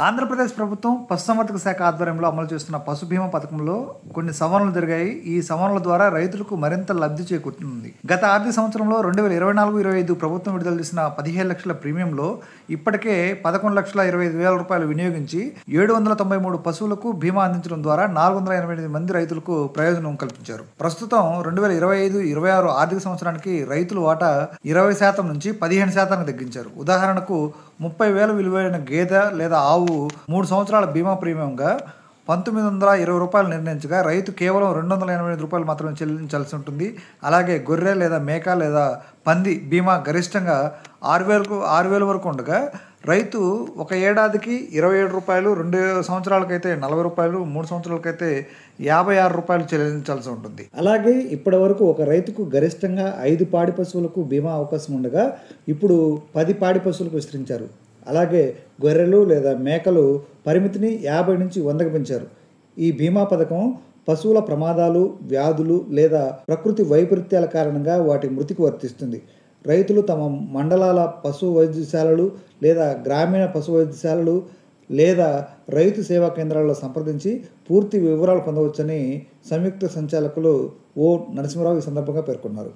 ఆంధ్రప్రదేశ్ ప్రభుత్వం పశుసంవర్ధక శాఖ ఆధ్వర్యంలో అమలు చేస్తున్న పశు బీమా పథకంలో కొన్ని సవరణలు జరిగాయి. ఈ సవరణల ద్వారా రైతులకు మరింత లబ్ధి చేకూరుతుంది. గత ఆర్థిక సంవత్సరంలో 2024-25 ప్రభుత్వం విడుదల చేసిన 17 లక్షల ప్రీమియంలో ఇప్పటికే 11,25,000 రూపాయలు వినియోగించి 793 పశువులకు బీమా అందించడం ద్వారా 488 మంది రైతులకు ప్రయోజనం కల్పించారు. ప్రస్తుతం 2025-26 ఆర్థిక సంవత్సరానికి రైతుల వాటా 20% నుంచి 15% తగ్గించారు. ఉదాహరణకు 30,000 విలువైన గేదె లేదా ఆవు 3 సంవత్సరాల బీమా ప్రీమియంగా 1,920 రూపాయలు నిర్ణయించగా రైతు కేవలం 288 రూపాయలు మాత్రమే చెల్లించాల్సి ఉంటుంది. అలాగే గొర్రె లేదా మేక లేదా పంది బీమా గరిష్టంగా 6,000 వరకు ఉండగా రైతు ఒక ఏడాదికి 27 రూపాయలు, 2 సంవత్సరాలకైతే 40 రూపాయలు, 3 సంవత్సరాలకైతే 56 రూపాయలు చెల్లించాల్సి ఉంటుంది. అలాగే ఇప్పటి వరకు ఒక రైతుకు గరిష్టంగా 5 పాడి పశువులకు బీమా అవకాశం ఉండగా ఇప్పుడు 10 పాడి పశువులకు విస్తరించారు. అలాగే గొర్రెలు లేదా మేకలు పరిమితిని 50 నుంచి 100కి పెంచారు. ఈ బీమా పథకం పశువుల ప్రమాదాలు, వ్యాధులు లేదా ప్రకృతి వైపరీత్యాల కారణంగా వాటి మృతికి వర్తిస్తుంది. రైతులు తమ మండలాల పశు వైద్యశాలలు లేదా గ్రామీణ పశు వైద్యశాలలు లేదా రైతు సేవా కేంద్రాల్లో సంప్రదించి పూర్తి వివరాలు పొందవచ్చని సంయుక్త సంచాలకులు ఓ నరసింహరావు ఈ సందర్భంగా పేర్కొన్నారు.